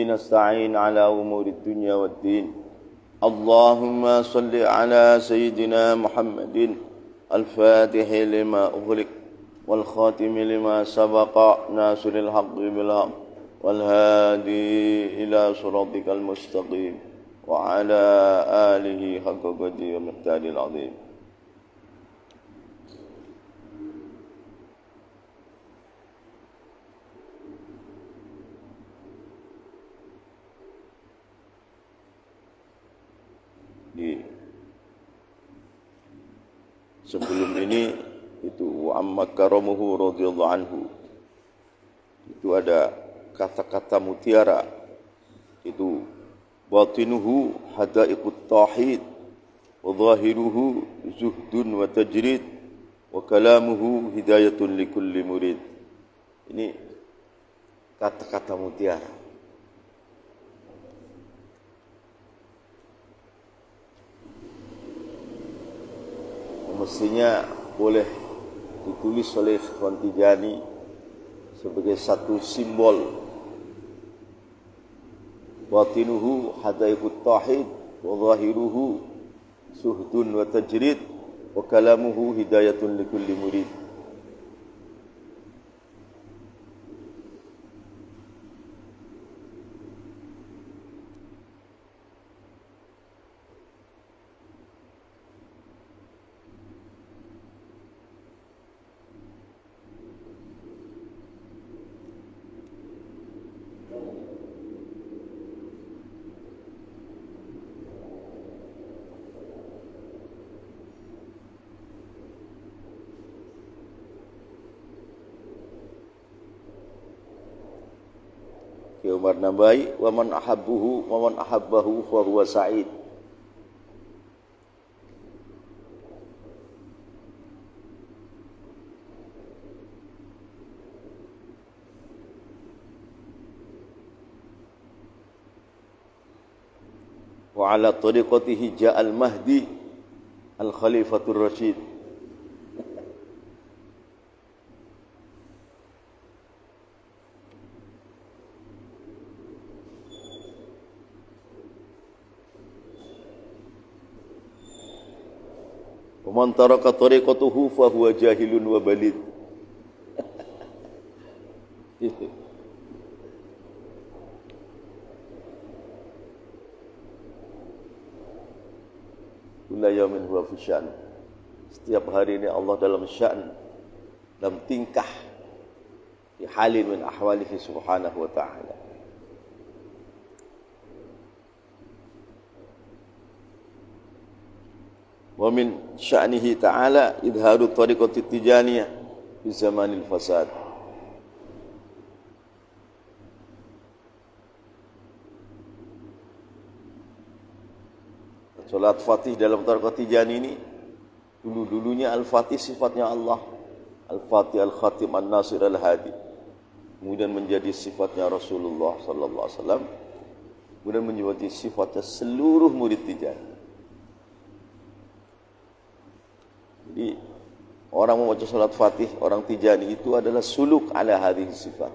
نستعين على أمور الدنيا والدين. اللهم صل على سيدنا محمد الفاتح لما أغلق والخاتم لما سبق ناصر الحق بالحق والهادي إلى صراطك المستقيم وعلى آله حق قدره ومقداره العظيم. Sebelum ini itu amma karamuhu radhiyallahu anhu, itu ada kata-kata mutiara, itu batinuhu hadaiqut tauhid wa zahiruhu zuhdun wa tajrid wa kalamuhu hidayatun likulli murid. Ini kata-kata mutiara. Mestinya boleh ditulis oleh Ikhwan Tijani sebagai satu simbol. Batinuhu hadaiqut tauhid wa zahiruhu suhdun wa tajrid wa kalamuhu hidayatun likulli murid. Umar Nabai, wa man ahabbuhu wa man ahabbahu fa huwa sa'id. Wa ala tariqatihi ja'al mahdi al-khalifatur rasyid. Man taraka tariqatuhu fa huwa jahilun wa balid. Kullu yawmin huwa fi sya'n. Setiap hari ini Allah dalam sya'n, dalam tingkah, fi halin min ahwalihi subhanahu wa ta'ala. Wa min sya'nihi ta'ala idharu tariqati tijaniyah fi zamanil fasad. Salat Fatih dalam tariqat Tijani ini dulu-dulunya Al-Fatih sifatnya Allah, Al-Fatih Al-Khatim An-Nasir Al-Hadi. Kemudian menjadi sifatnya Rasulullah sallallahu alaihi wasallam. Kemudian menjadi sifatnya seluruh murid Tijani. Jadi orang membaca salat Fatih, orang Tijani itu adalah suluk ala hadhihi sifat.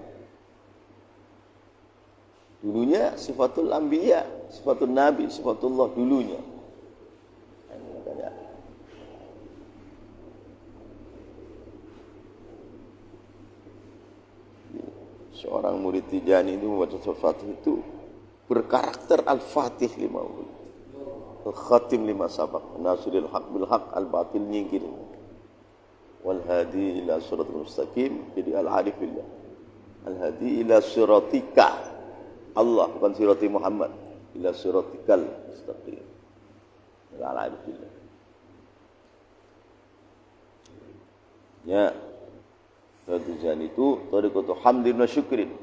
Dulunya sifatul anbiya, sifatul nabi, sifatullah dulunya. Seorang murid Tijani itu membaca salat Fatih itu berkarakter Al-Fatih lima ulul. Al-Khatim lima sabak, Nasiril haq bil haq, al-batil nyingkir. Wal hadi ila siratal mustaqim, jadi al-arif billah. Al-hadi ila siratika Allah, bukan sirati Muhammad, ila siratikal mustaqim. Al-arif billah. Ya, Tijani itu tariqatu hamdin wa syukrin.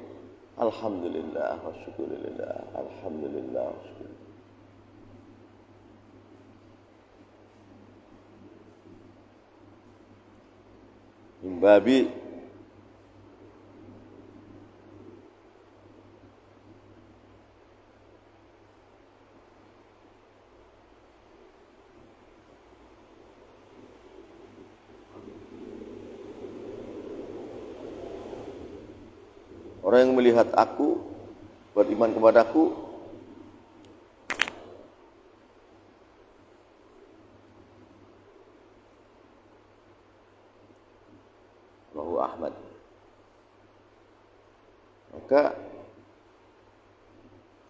Alhamdulillah wa syukurillah, alhamdulillah wa syukurillah. Imbabi orang yang melihat aku beriman kepadaku, Allahu Ahmad. Maka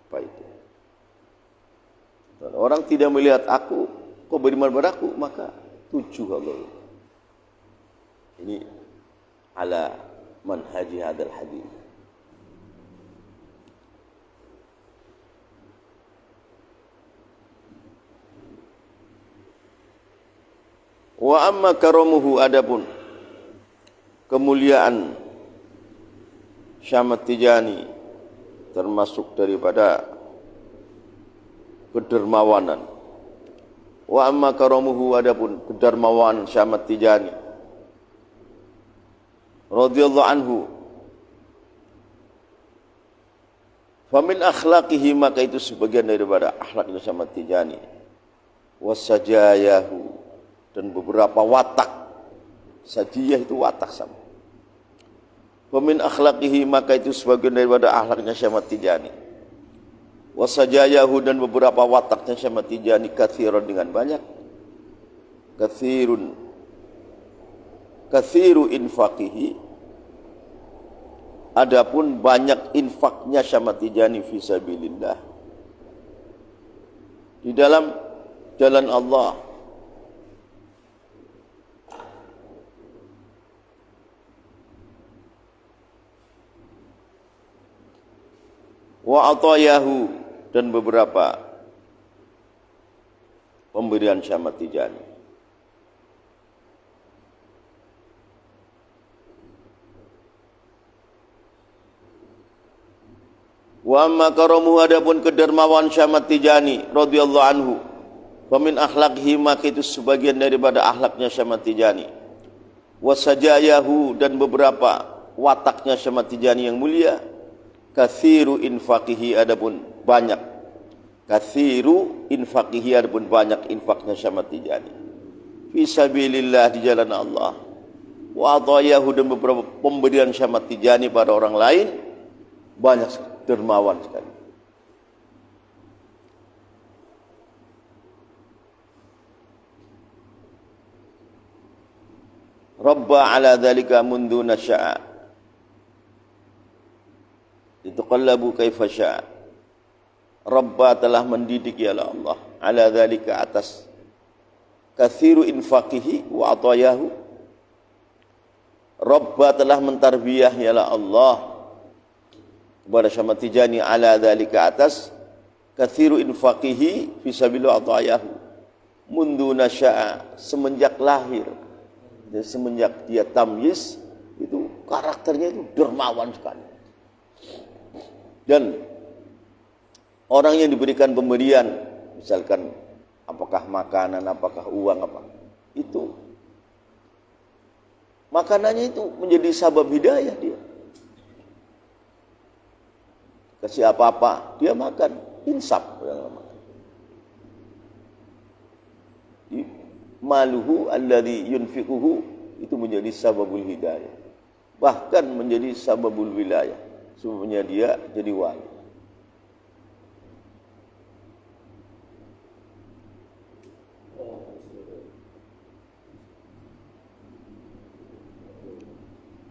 apa itu? Dan orang tidak melihat aku, kok beriman padaku, maka 7 Allah. Ini ala manhaji hadal hadis. Wa amma karamuhu, adapun kemuliaan Syamad Tijani termasuk daripada kedermawanan. Wa amma karamuhu, adapun kedermawanan Syamad Tijani radhiyallahu anhu, famin akhlaqihi, maka itu sebagian daripada akhlaknya Syamad Tijani, wasajayahu, dan beberapa watak. Sajiyah itu watak sama. Famin akhlaqihi, maka itu sebagian daripada akhlaknya Syamad Tijani, wasajayahu, dan beberapa wataknya Syamad Tijani, katsiran, dengan banyak, kathiru infaqihi, adapun banyak infaknya Syamad Tijani fisabilillah, di dalam jalan Allah. Wa atayahu, dan beberapa pemberian Syamad Tijani. Wa amma karamuhu, adapun kedermawan Syamad Tijani radhiyallahu anhu, wa min akhlaqihi, maka itu sebagian daripada akhlaknya Syamad Tijani, wa sajayahu, dan beberapa wataknya Syamad Tijani yang mulia, kathiru infaqihi, adapun banyak, kathiru infaqihi, adapun banyak infaknya Syamad Tijani fisabilillah, di jalan Allah, wa atayahu, dan beberapa pemberian Syamad Tijani pada orang lain banyak, dermawan sekali. Rabba ala dzalika mundu nasya'a, itaqallabu kaifa syaa. Rabba, telah mendidik ya Allah, ala dzalika, atas kathiru infaqihi wa atayahu. Rabba, telah mentarbiyah ya Allah kepada Syamad Tijani, ala dzalika, atas kathiru infaqihi fisabilillah atayahu, mundu nasya'a, semenjak lahir. Dan semenjak dia tamyiz, itu karakternya itu dermawan sekali. Dan orang yang diberikan pemberian, misalkan apakah makanan, apakah uang, apa itu, makanannya itu menjadi sabab hidayah dia. Kasih apa-apa, dia makan, insaf. Maluhu alladhi yunfiquhu, itu menjadi sababul hidayah, bahkan menjadi sababul wilayah, sebabnya dia jadi wali.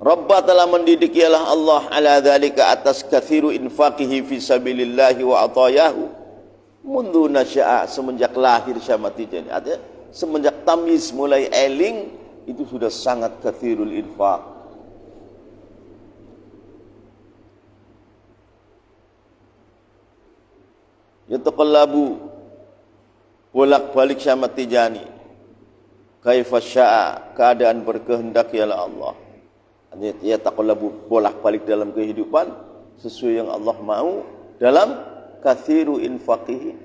Rabba, telah mendidik ialah Allah, ala dzalika, atas kathiru infaqihi fisabilillahi wa atayahu, mundu nasya'a, semenjak lahir Syamad Tijani. Artinya semenjak tamyiz, mulai eling, itu sudah sangat kathirul infaq. Yataqallabu, bolak-balik Syamad Tijani, kaifa syaa, keadaan berkehendak ialah Allah. Yataqallabu, bolak-balik dalam kehidupan sesuai yang Allah mau, dalam kathiru infaqihi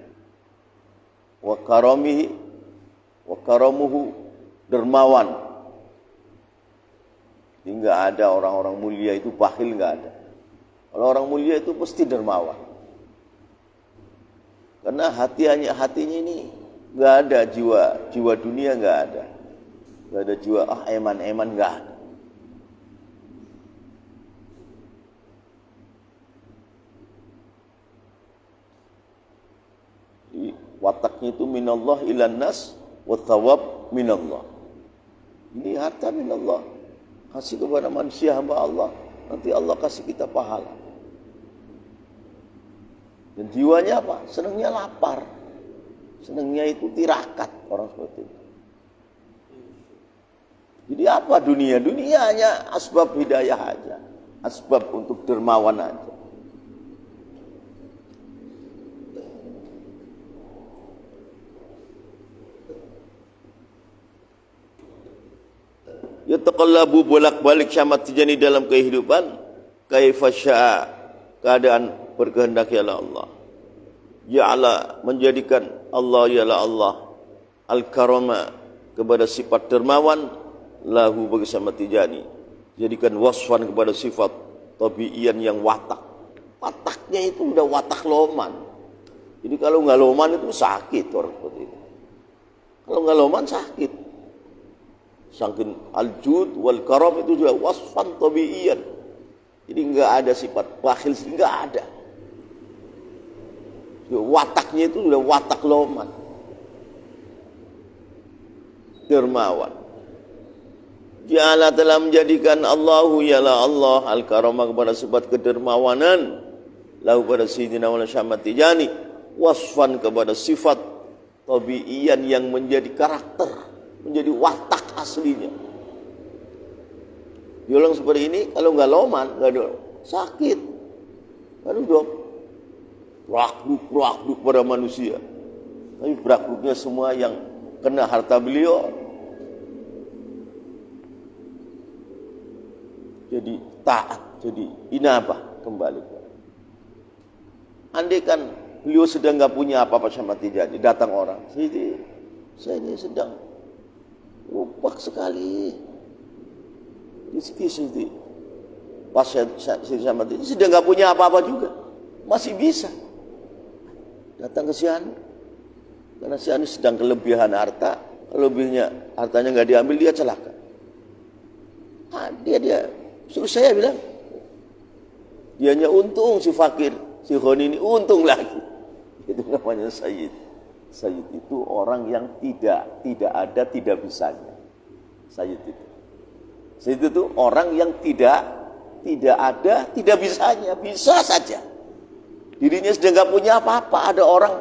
wa karamihi wa karamuhu, dermawan. Enggak ada orang-orang mulia itu bakhil, enggak ada. Kalau orang mulia itu pasti dermawan. Karena hatinya ini enggak ada jiwa dunia, enggak ada. Enggak ada jiwa eman-eman, enggak ada. Wataknya itu minallah ilan nas wa thawab minallah. Ini harta minallah, kasih kepada manusia hamba Allah, nanti Allah kasih kita pahala. Dan jiwanya apa? Senangnya lapar, senangnya itu tirakat, orang seperti itu. Jadi apa dunia? Dunia hanya asbab hidayah aja, asbab untuk dermawan aja. Yataqallabu bolak-balik Syamad Tijani dalam kehidupan kaifa syaa, keadaan berkehendak ialah Allah. Ja'ala, menjadikan Allah ialah Allah al-karama, kepada sifat dermawan, lahu bagi Syamad Tijani, jadikan wasfan kepada sifat tabiiyan yang watak. Wataknya itu udah watak loman. Jadi kalau nggak loman itu sakit orang seperti itu. Kalau nggak loman sakit. Saking al-jud wal karam itu juga wasfan tabiiyan. Jadi nggak ada sifat bakhil, nggak ada. Wataknya itu sudah watak loman, dermawan. Ja'ala, telah menjadikan Allahu ialah Allah al-karama, kepada sifat kedermawanan, lahu pada Sayyidina Maulana Syamad Tijani, wasfan kepada sifat tabiiyan yang menjadi karakter, menjadi watak aslinya. Diulang seperti ini, kalau nggak loman, nggak ada sakit, nggak ada dok. Berak-beruk pada manusia. Tapi berak-beruknya semua yang kena harta beliau. Jadi taat, jadi inabah kembali. Andai kan beliau sedang nggak punya apa-apa sama Tijani, datang orang, saya ini sedang lupa sekali. Rizki pas saya sama Tijani sedang nggak punya apa-apa juga, masih bisa datang ke Syahani, karena Syahani sedang kelebihan harta, kelebihnya hartanya nggak diambil, dia celaka. Dia suruh saya bilang, dianya untung, si fakir, si khoni ini untung lagi. Itu namanya Sayyid. Sayyid itu orang yang tidak ada, tidak bisanya. Sayyid itu. Sayyid itu orang yang tidak ada, tidak bisanya, bisa saja. Dirinya sedang nggak punya apa-apa, ada orang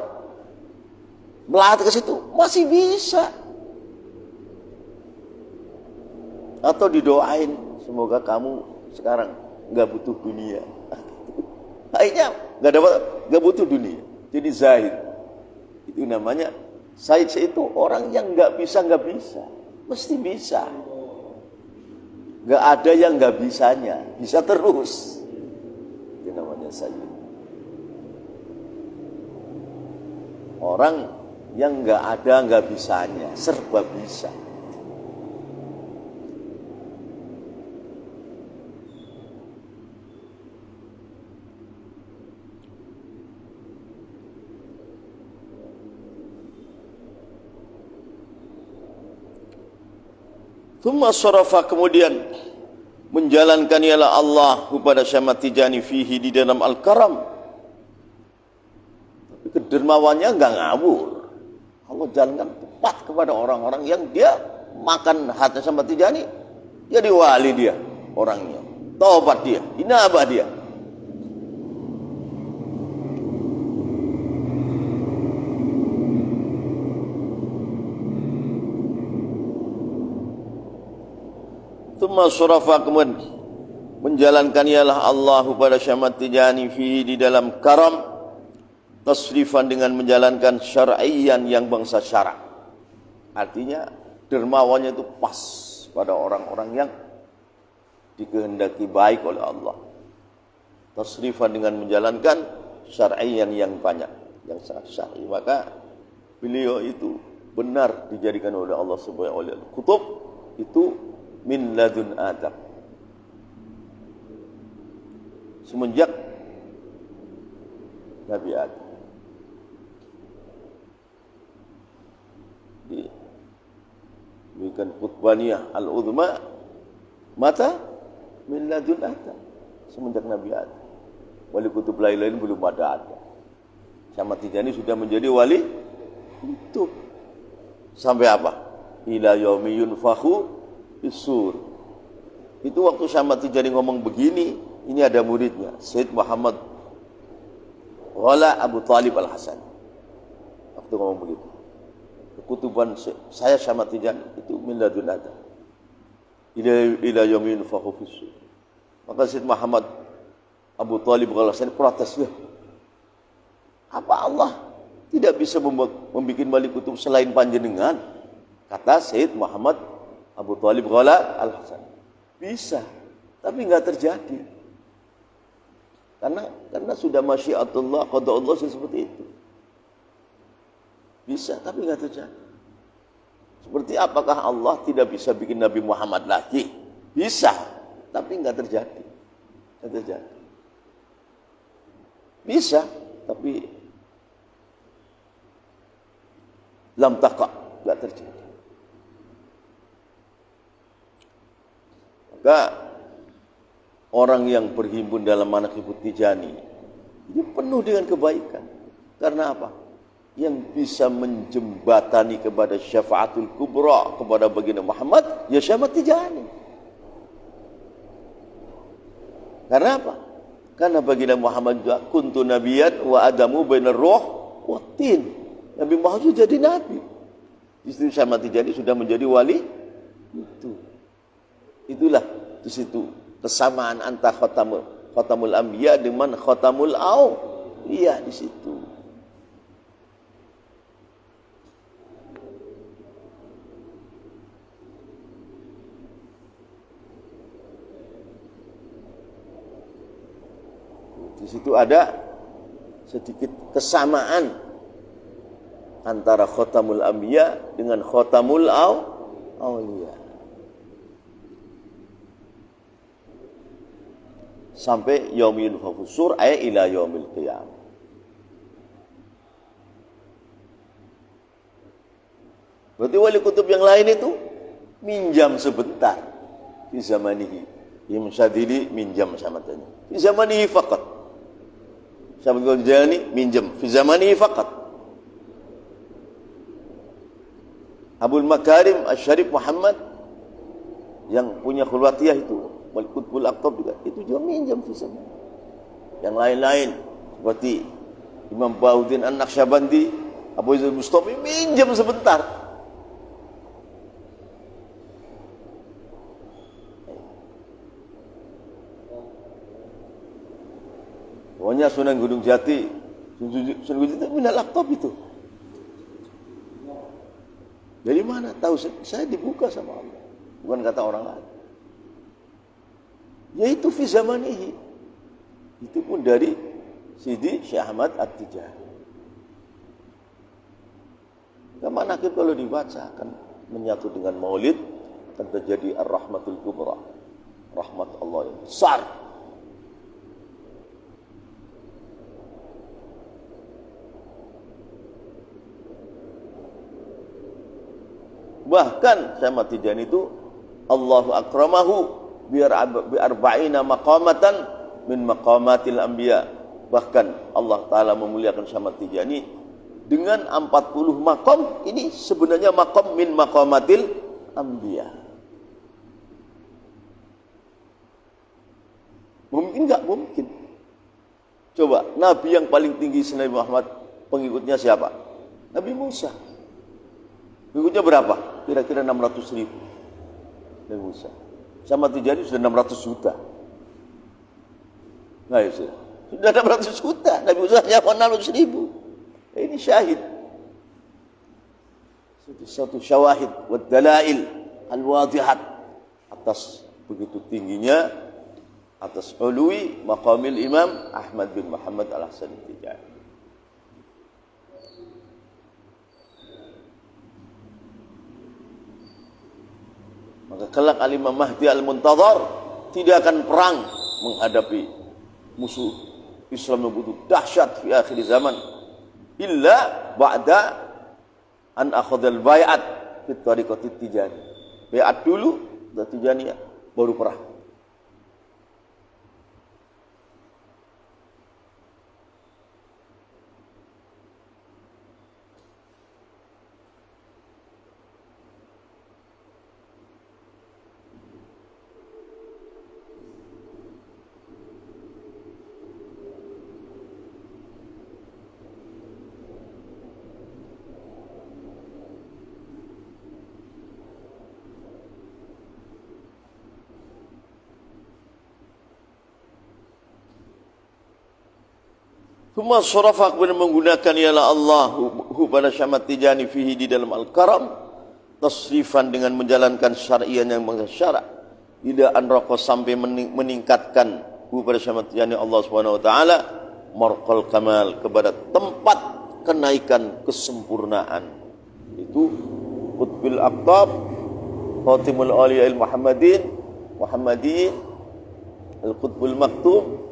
melatih ke situ, masih bisa. Atau didoain, semoga kamu sekarang nggak butuh dunia. Akhirnya nggak butuh dunia. Jadi zahid. Itu namanya Said itu orang yang nggak bisa, mesti bisa. Nggak ada yang nggak bisanya, bisa terus. Itu namanya Said. Orang yang nggak ada nggak bisanya, serba bisa. Thumma sarafa, kemudian menjalankan ialah Allah kepada Syamad Tijani fihi, di dalam al-karam. Kedermawannya enggak ngawur. Allah jalankan tepat kepada orang-orang yang dia makan hati sama Tijani, jadi wali dia orangnya, taubat dia, inabah dia. Tsumma surafa, kemudian menjalankan ialah Allah kepada Syamad Tijani fihi, di dalam karam, tasrifan, dengan menjalankan syar'iyan yang bangsa syarak. Artinya dermawannya itu pas pada orang-orang yang dikehendaki baik oleh Allah. Tasrifan dengan menjalankan syar'iyan yang banyak, yang sangat syar'i. Maka beliau itu benar dijadikan oleh Allah subhanahu wa ta'ala kutub itu min ladun Adam, semenjak Nabi Adam. Diberikan kutbaniyah al-udhma mata min ladun Adam, semenjak Nabi Adam. Wali kutub lain belum ada. Syamad Tijani sudah menjadi wali tutup. Sampai apa? Ila yaumi yunfakhu fis-sur. Itu waktu Syekh Ahmad Tijani ngomong begini, ini ada muridnya, Said Muhammad Wala Abu Talib Al-Hasan. Waktu ngomong begitu. Kekutuban saya Syekh Ahmad Tijani itu min ladun Adam. Ila yaumi yunfakhu fis-sur. Maka Said Muhammad Abu Talib Al-Hasan protes, apa Allah tidak bisa membuat balik kutub selain panjenengan? Kata Said Muhammad Abu Talib Al-Hasan. Bisa, tapi enggak terjadi. Karena sudah masyiatullah, qada Allah seperti itu. Bisa, tapi enggak terjadi. Seperti apakah Allah tidak bisa bikin Nabi Muhammad lagi? Bisa, tapi enggak terjadi. Enggak terjadi. Bisa, tapi lam taqa, enggak terjadi. Maka orang yang berhimpun dalam manaqibut Tijani ini penuh dengan kebaikan. Karena apa? Yang bisa menjembatani kepada syafaatul kubra kepada baginda Muhammad, ya Syekh Ahmad Tijani. Karena apa? Karena baginda Muhammad juga kuntu nabiyan wa adamu bainar ruh wa tin. Nabi Muhammad jadi nabi. Istri Syekh Ahmad Tijani sudah menjadi wali. Itulah di situ kesamaan antara khatamul anbiya dengan khatamul auliya di situ. Di situ ada sedikit kesamaan antara khatamul anbiya dengan khatamul auliya. Sampai yaumil fusur ay ila yaumil qiyam. Berarti wali kutub yang lain itu minjam sebentar di zamanihi. Imam Syadzili minjam sama tanya. Di zamanihi faqat. Syekh Jalani minjam fi zamanihi faqat. Abdul Makarim Asy-Syarif Muhammad yang punya khulwatiyah itu Wal Qutbul Aqtab juga itu juga minjam fi zaman. Yang lain-lain seperti Imam Bahuddin An-Naqsyabandi, Abu Yazid Bustami minjam sebentar. Pokoknya Sunan Gunung Jati, Sunan Gunung Jati minal Aqtab itu. Dari mana tahu? Saya dibuka sama Allah, bukan kata orang lain. Yaitu fi zamanihi. Itu pun dari Sidi Syekh Ahmad At-Tijani. Manaqib kalau dibaca akan menyatu dengan maulid, akan terjadi ar-rahmatul kubra, rahmat Allah yang besar. Bahkan Syekh Ahmad Tijani itu Allahu akramahu bi arba'ina maqamatan min maqamatil anbiya. Bahkan Allah Ta'ala memuliakan Syekh Ahmad Tijani dengan 40 maqam. Ini sebenarnya maqam min maqamatil anbiya. Mungkin enggak? Mungkin. Coba, Nabi yang paling tinggi selain Muhammad, pengikutnya siapa? Nabi Musa. Pengikutnya berapa? Kira-kira 600.000. Nabi Musa. Sama Tijani sudah 600 juta. Nah, ya sudah 600 juta. Nabi Musa hanya 600.000. Ini syahid. Satu syawahid wa dalail al-wadihat atas begitu tingginya, atas ulwi maqamil Imam Ahmad bin Muhammad Al-Hasan Tijani. Maka kelak Al-Imam Mahdi Al-Muntadhar tidak akan perang menghadapi musuh Islam yang begitu dahsyat di akhir zaman illa ba'da an akhadhal bai'at fi tariqati Tijani. Bai'at dulu dan Tijaniyah baru perang. Huma surafa kemudian menggunakan ialah Allah pada Syamad Tijani fihi di dalam Al-Karam tasrifan dengan menjalankan syar'ian yang mengesyarak tidak anraqo sampai meningkatkan pada Syamad Tijani Allah Subhanahu wa taala marqal kamal kepada tempat kenaikan kesempurnaan itu qutbil aqtab khatimul awliya Muhammadin al-qutbul maktum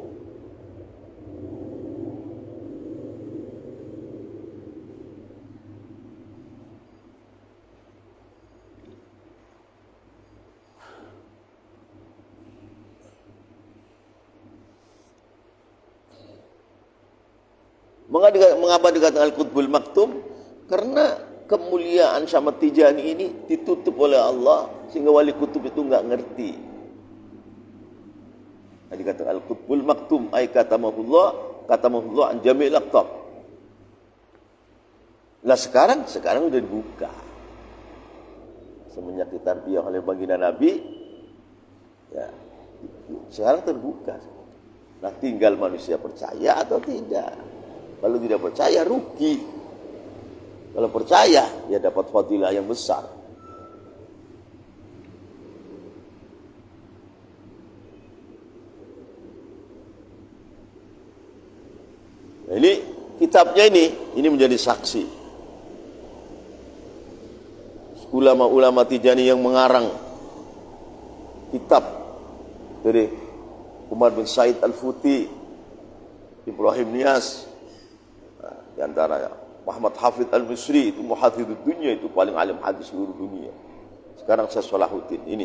Mengapa dikatakan Al-Qutbul Maktum? Karena kemuliaan Syamad Tijani ini ditutup oleh Allah sehingga wali kutub itu enggak ngerti. Nah, dikatakan Al-Qutbul Maktum ay katamahullah an jami'il aqtab. Lah sekarang udah dibuka. Semenjak ditarbiyah oleh baginda Nabi ya sekarang terbuka. Nah, tinggal manusia percaya atau tidak. Kalau tidak percaya, rugi. Kalau percaya, ya dapat fadilah yang besar. Nah, ini kitabnya ini menjadi saksi. Ulama-ulama Tijani yang mengarang kitab dari Umar bin Said Al-Futi, Ibrahim Niyas, di antara Muhammad Hafidh Al-Misri itu muhadithud dunia, itu paling alim hadis seluruh dunia. Sekarang saya Salahuddin ini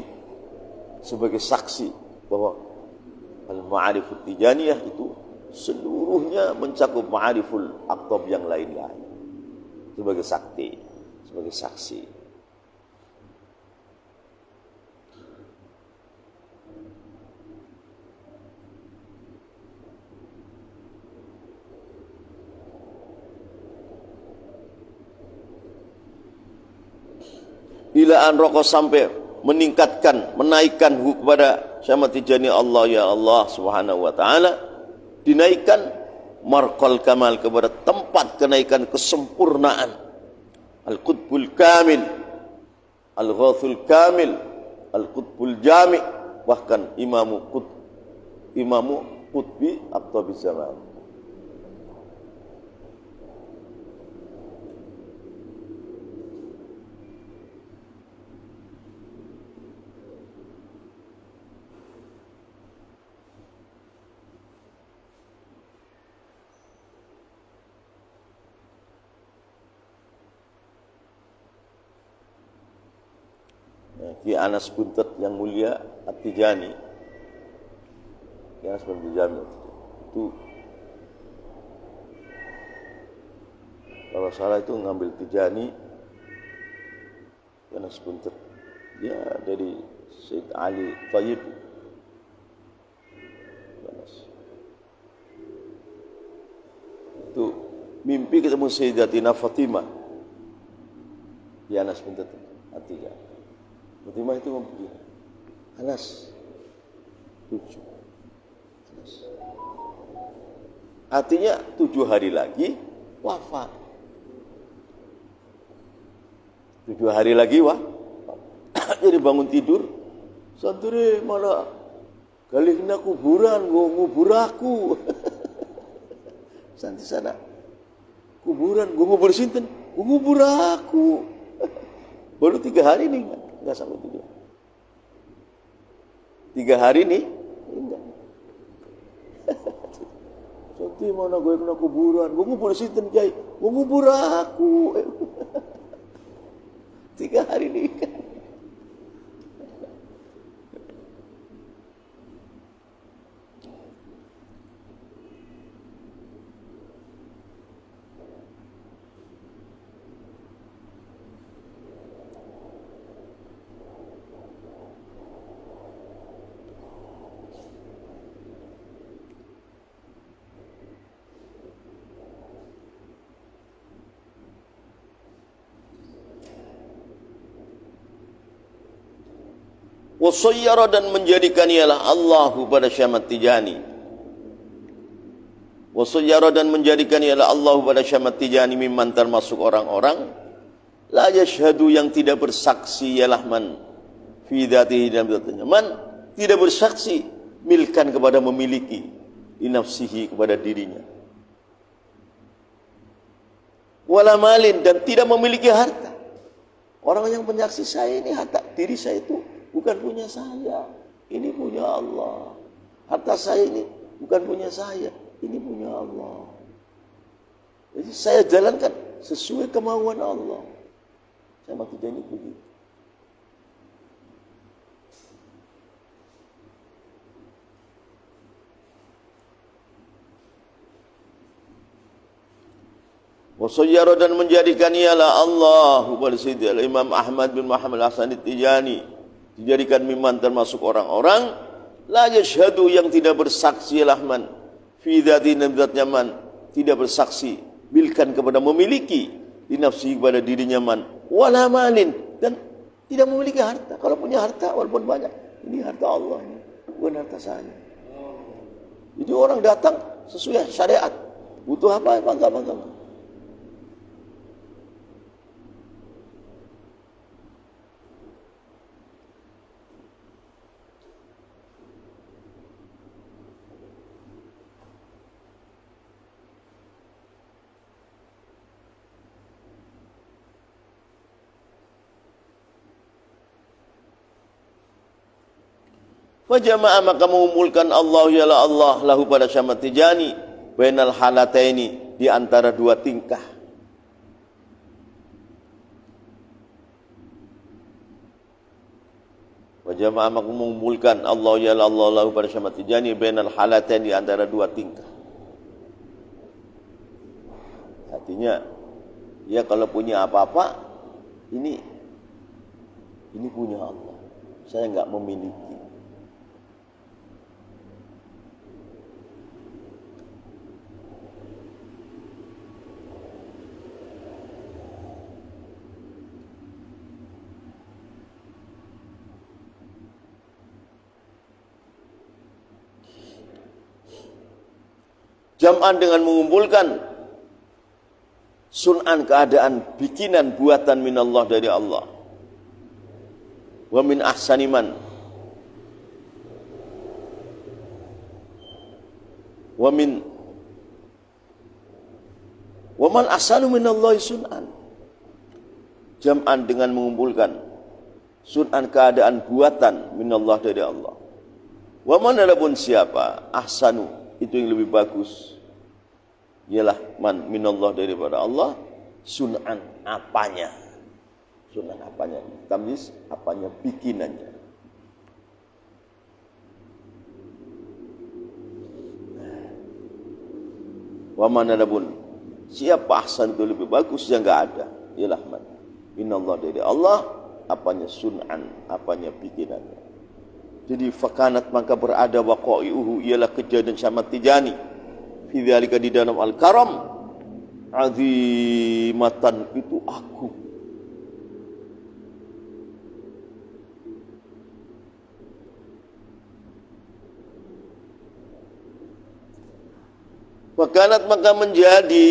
sebagai saksi bahwa Al-Ma'arifut Tijaniyah itu seluruhnya mencakup Ma'ariful Aqtab yang lain-lain. Sebagai saksi. Ila an raqo sampai menaikkan kepada Syamad Tijani Allah ya Allah Subhanahu wa taala, dinaikkan marqal kamal kepada tempat kenaikan kesempurnaan. Al-Qutbul Kamil, Al-Ghathul Kamil, Al-Qutbul Jami', bahkan Imamu Qutbi Aqtabiz Zaman. Ki Anas Buntet yang mulia At-Tijani, Ki Anas bin Tijani itu kalau salah itu ngambil Tijani, Ki Anas Buntet dia dari Syed Ali Thayyib. Itu mimpi ketemu Sayyidatina Fatimah, Ki Anas Buntet At-Tijani. Fatimah itu ngomong, Anas, 7. Artinya 7 hari lagi wafat. 7 hari lagi jadi bangun tidur, santri malah galihna kuburan, ngubur aku. Santri sana, kuburan, ngubur sinten, ngubur aku. Baru 3 hari nih. Enggak sampai 3 hari nih enggak. Jadi mana gue kena kuburan, gue ngubur sinten Kiai, gue ngubur aku. 3 hari nih. Wasayyara dan menjadikan ialah Allahu pada Syamad Tijani Wasayyara dan menjadikan ialah Allah pada Syamad Tijani mimman termasuk orang-orang la yashhadu yang tidak bersaksi ialah man fi dzatihi dalam zatnya. Man tidak bersaksi milkan kepada memiliki di nafsihi kepada dirinya. Wala malin dan tidak memiliki harta. Orang yang menyaksi saya ini harta diri saya itu bukan punya saya. Ini punya Allah. Harta saya ini bukan punya saya. Ini punya Allah. Jadi saya jalankan sesuai kemauan Allah. Saya maksud ini begitu. Wasayyara dan menjadikan ialah Allah kepada Sayyidi Imam Ahmad bin Muhammad Hasan Tijani dijadikan mimman termasuk orang-orang la yashhadu yang tidak bersaksi ialah man fi dzatihi dzatnya man tidak bersaksi milkan kepada memiliki di nafsi kepada dirinya man wala malin dan tidak memiliki harta. Kalau punya harta walaupun banyak ini harta Allah ini bukan harta saya. Jadi orang datang sesuai syariat butuh apa bangga. Fajama'a maka mengumpulkan Allah ialah Allah lahu pada Syamad Tijani bainal halataini di antara dua tingkah. Fajama'a maka mengumpulkan Allah ialah Allah lahu pada Syamad Tijani bainal halataini di antara dua tingkah. Artinya ya kalau punya apa-apa ini punya Allah. Saya enggak memiliki. Jam'an dengan mengumpulkan sun'an keadaan bikinan buatan minallah dari Allah wa min ahsaniman wa man ahsanu minallahi sun'an. Jam'an dengan mengumpulkan sun'an keadaan buatan minallah dari Allah wa man adapun siapa ahsanu itu yang lebih bagus ialah man minallah daripada Allah sun'an apanya tamyiz apanya bikinannya. Wa man adapun siapa ahsan itu lebih bagus yang enggak ada ialah man minallah dari Allah apanya sun'an apanya bikinannya. Jadi fakanat maka berada waqa'iuhu ialah kejadian Syamad Tijani fi dzalika di dalam al-karam azimatan itu aku. Fakanat maka menjadi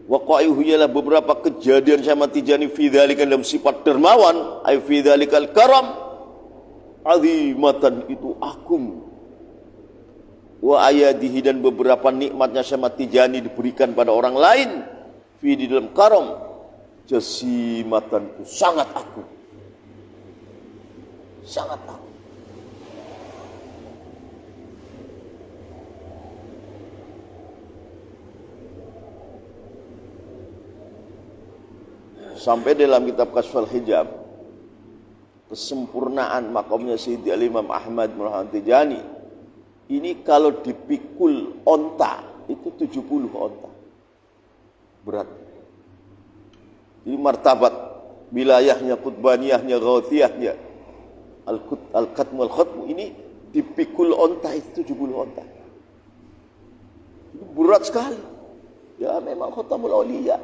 waqa'iuhu ialah beberapa kejadian Syamad Tijani fi dzalika dalam sifat dermawan ay fi dzalikal karam azimatan itu agung wa ayadihi dan beberapa nikmatnya Syamad Tijani diberikan pada orang lain fi di dalam karam jasimatan itu sangat agung sampai dalam kitab Kasful Hijab kesempurnaan makamnya Sayyidi Imam Ahmad bin Muhammad Tijani ini kalau dipikul onta itu 70 onta berat. Jadi martabat wilayahnya kutbaniyahnya ghautiyahnya al-khatmu al-khatmu ini dipikul onta itu 70 onta. Itu berat sekali. Ya memang khatamul auliya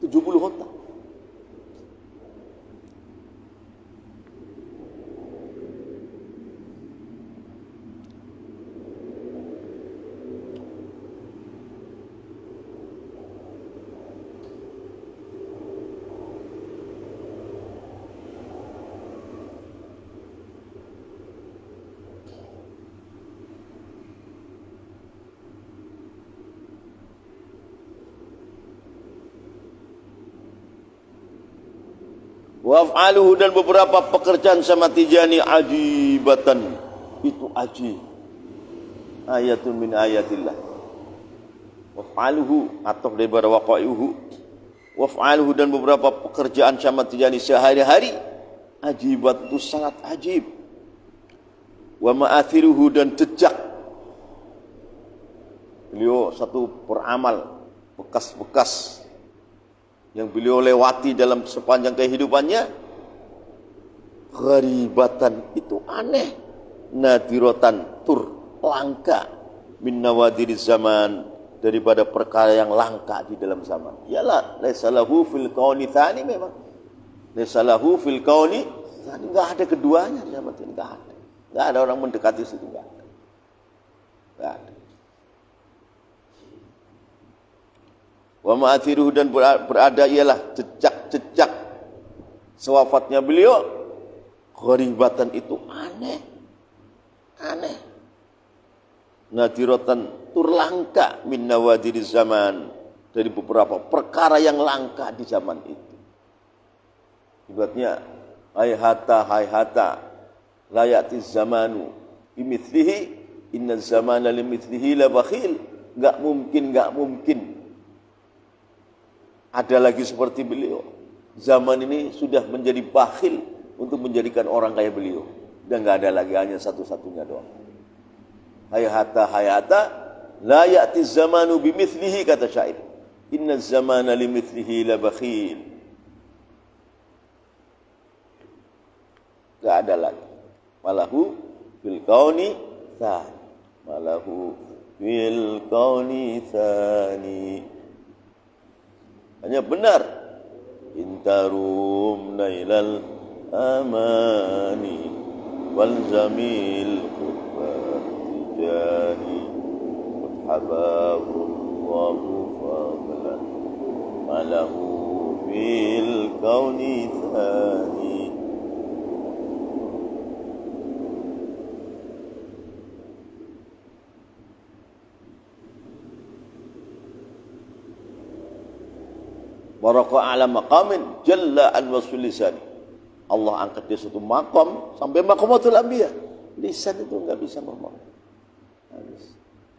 70 onta. Wa af'aluhu dan beberapa pekerjaan sama Tijani ajibatan. Itu ajib. Ayatun min ayatillah. Wa af'aluhu atau daripada waqai'uhu. Wa af'aluhu dan beberapa pekerjaan sama Tijani sehari-hari ajibat itu sangat ajib. Wa ma'athiruhu dan jejak. Beliau satu peramal bekas-bekas yang beliau lewati dalam sepanjang kehidupannya, gharibatan itu aneh, nadiratan tur langka, min nawadiriz zaman daripada perkara yang langka di dalam zaman. Yalah, laisa lahu fil kauni tsani, memang laisa lahu fil kauni tsani, enggak ada keduanya di zaman ini, enggak ada. Enggak ada orang mendekati situ, enggak ada. Enggak ada. Wa ma'athiruhu dan berada ialah jejak-jejak sewafatnya beliau, gharibatan itu aneh, nadiratan turlangka min nawadiriz zaman dari beberapa perkara yang langka di zaman itu. Ibaratnya hayhata la ya'ti zamanu bimithlihi inna zamana limithlihi la bakhil. Enggak mungkin ada lagi seperti beliau. Zaman ini sudah menjadi bakhil untuk menjadikan orang kayak beliau. Dan enggak ada lagi, hanya satu-satunya doang. Hayhata la ya'ti zamanu bimithlihi, kata syair. Inna zamana limithlihi la bakhil. Enggak ada lagi. Malahu fil kauni tsani. Malahu fil kauni tsani. Hanya benar intarum nailal amani wal zamil Tijani hababullahu fadlan malahu fil kauni tsani. Baraka ala maqamin jalla an wasul lisani. Allah angkat dia satu maqam sampai maqamatul anbiya. Lisan itu enggak bisa ngomong.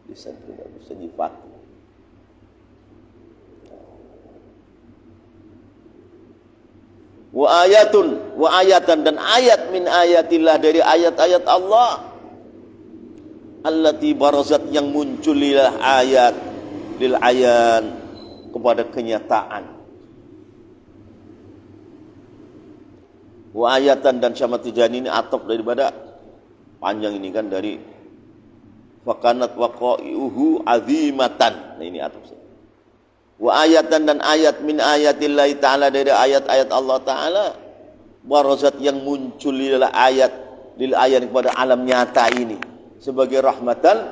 Lisan itu enggak bisa nyifati. Wa ayatan dan ayat min ayatillah dari ayat-ayat Allah. Allati barazat yang munculilah ayat lil ayan kepada kenyataan. Wa ayatan dan sama Tijani ini atop daripada panjang ini kan dari fakanat waqai'uhu azimatan. Nah ini atop. Wa ayatan dan ayat min ayatillahi ta'ala dari ayat-ayat Allah Ta'ala, barazat yang muncul lil ayat lil ayat kepada alam nyata ini sebagai rahmatan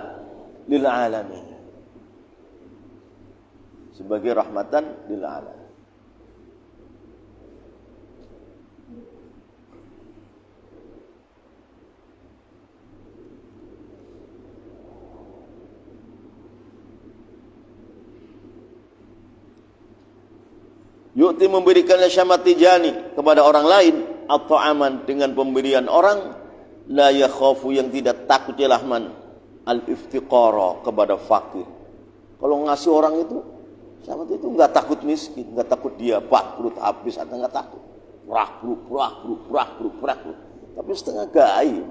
lil alamin. Sebagai rahmatan lil alamin. Yu'ti memberikannya Syamad Tijani kepada orang lain atau aman dengan pemberian orang la yakhafu yang tidak takut lahman al-iftiqara kepada fakir. Kalau ngasih orang itu Syamad itu enggak takut miskin, enggak takut dia bangkrut habis, atau enggak takut. Prak. Tapi setengah gaib.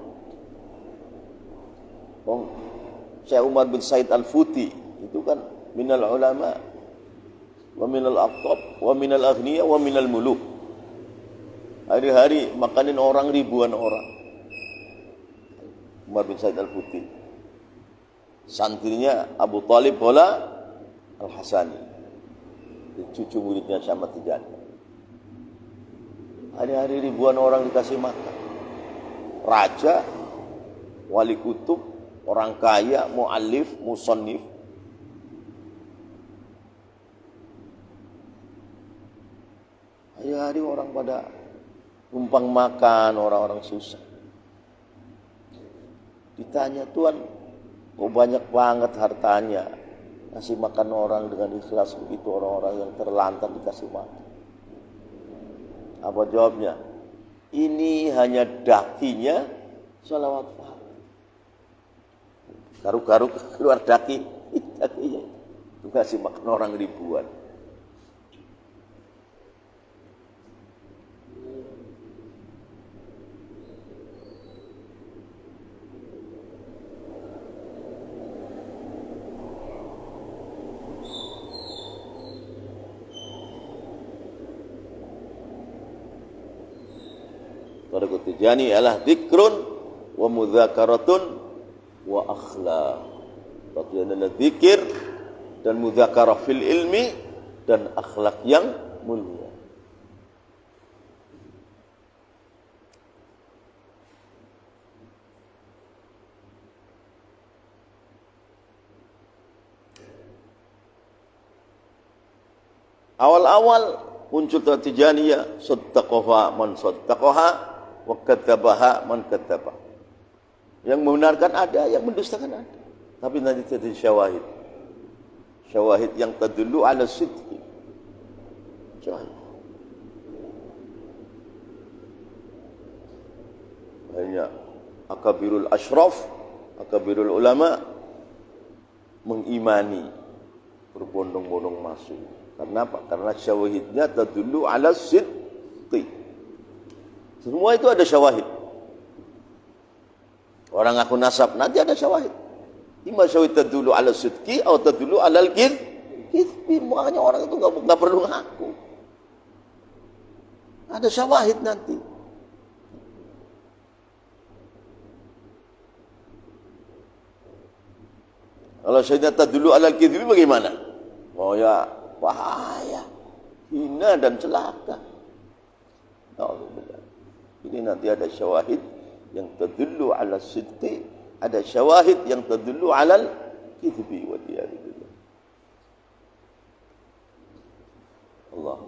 Syekh Umar bin Said Al-Futi itu kan minal ulama wa minal aqtab wa minal aghniya wa minal muluk. Hari-hari makanin orang ribuan orang. Umar bin Said Al-Futi. Santrinya Abu Talib Bola Al-Hasani, cucu muridnya Syamad Tijani. Hari-hari ribuan orang dikasih makan. Raja, wali kutub, orang kaya, mu'allif, musannif. Hari-hari orang pada numpang makan, orang-orang susah. Ditanya, Tuhan, kok banyak banget hartanya? Ngasih makan orang dengan ikhlas begitu, orang-orang yang terlantar dikasih makan. Apa jawabnya? Ini hanya dakinya sholawat Fatih. Garuk-garuk keluar daki, dakinya. Itu kasih makan orang ribuan. Tariqat Tijani adalah dzikrun wa mudzakaratun wa akhlaq. Tariqat adalah zikir dan mudzakarah fil ilmi dan akhlak yang mulia. Awal-awal muncul Tijaniyah, saddaqaha man saddaqaha wa kadzabaha man kadzabah. Yang membenarkan ada, yang mendustakan ada. Tapi nanti jadi syawahid. Syawahid yang tadullu ala sidqi. Syawahid. Hanya akabirul ashraf, akabirul ulama mengimani, berbondong-bondong masuk. Karena apa? Karena syawahidnya tadullu ala sidqi. Semua itu ada syawahid. Orang ngaku nasab, nanti ada syawahid. Ima syawahid tadullu ala sidqi atau tadullu ala al-kidhbi. Makanya orang itu nggak perlu ngaku. Ada syawahid nanti. Kalau syawahidnya tadullu ala al-kidhbi bagaimana? Oh ya, bahaya. Hina dan celaka. Alhamdulillah. Ini nanti ada syawahid yang tadullu ala sidqi, ada syawahid yang tadullu ala al-kidhbi wa diyadillah. Allah.